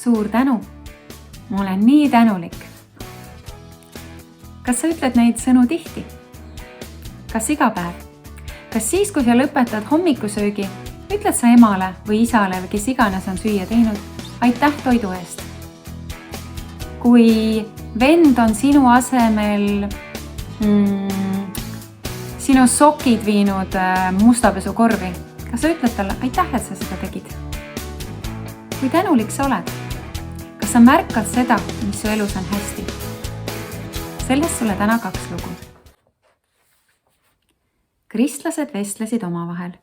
suur tänu. Ma olen nii tänulik. Kas sa ütled neid sõnu tihti? Kas iga päev? Kas siis, kui sa lõpetad hommikusöögi, ütled sa emale või isale või kes iganes on süüa teinud, aitäh toidu eest? Kui vend on sinu asemel sinu sokid viinud mustapesukorvi, kas sa ütled talle aitäh, et sa seda tegid? Kui tänulik sa oled? Kas sa märkad seda, mis su elus on hästi? Sellest sulle täna 2 lugu. Kristlased vestlesid omavahel.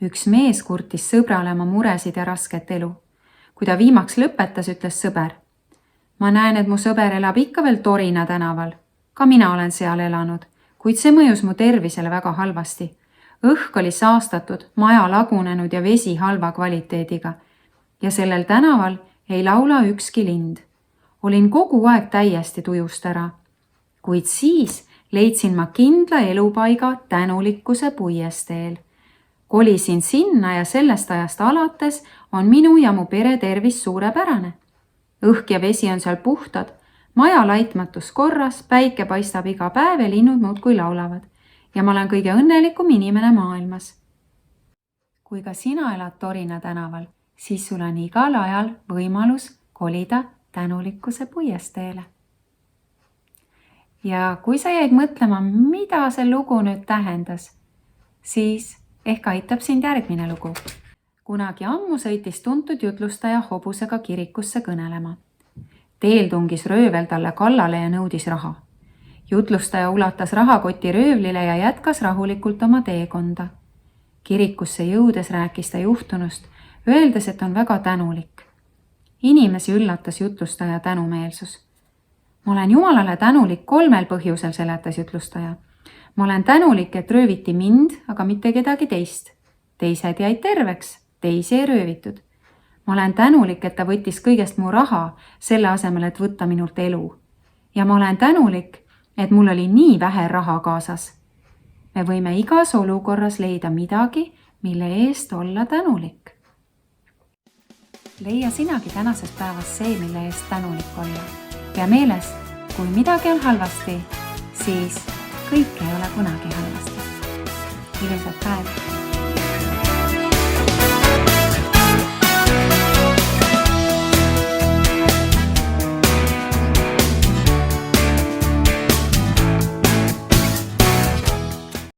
Üks mees kurtis sõbrale oma muresid ja rasket elu. Kui ta viimaks lõpetas, ütles sõber. Ma näen, et mu sõber elab ikka veel Torina tänaval. Ka mina olen seal elanud, kuid see mõjus mu tervisele väga halvasti. Õhk oli saastatud, maja lagunenud ja vesi halva kvaliteediga. Ja sellel tänaval ei laula ükski lind. Olin kogu aeg täiesti tujust ära. Kuid siis leidsin ma kindla elupaiga tänulikkuse puiesteel. Kolisin sinna ja sellest ajast alates on minu ja mu pere tervis suurepärane. Õhk ja vesi on seal puhtad, maja laitmatus korras, päike paistab iga päev ja linnud muudkui laulavad. Ja ma olen kõige õnnelikum inimene maailmas. Kui ka sina elad Torina tänaval, siis sul on igal ajal võimalus kolida tänulikkuse puiesteele. Ja kui sa jäid mõtlema, mida see lugu nüüd tähendas, siis ehk aitab sind järgmine lugu. Kunagi ammu sõitis tuntud jutlustaja hobusega kirikusse kõnelema. Teel tungis röövel talle kallale ja nõudis raha. Jutlustaja ulatas rahakoti röövlile ja jätkas rahulikult oma teekonda. Kirikusse jõudes rääkis ta juhtunust, öeldes, et on väga tänulik. Inimesi üllatas jutlustaja tänumeelsus. Ma olen Jumalale tänulik 3 põhjusel, seletas jutlustaja. Ma olen tänulik, et rööviti mind, aga mitte kedagi teist. Teised jäid terveks, teisi ei röövitud. Ma olen tänulik, et ta võttis kõigest mu raha, selle asemel, et võtta minult elu. Ja ma olen tänulik, et mul oli nii vähe raha kaasas. Me võime igas olukorras leida midagi, mille eest olla tänulik. Leia sinagi tänases päevas see, mille eest tänulik olla. Ja meeles, kui midagi on halvasti, siis kõik ei ole kunagi halvasti. Ilusat päeva!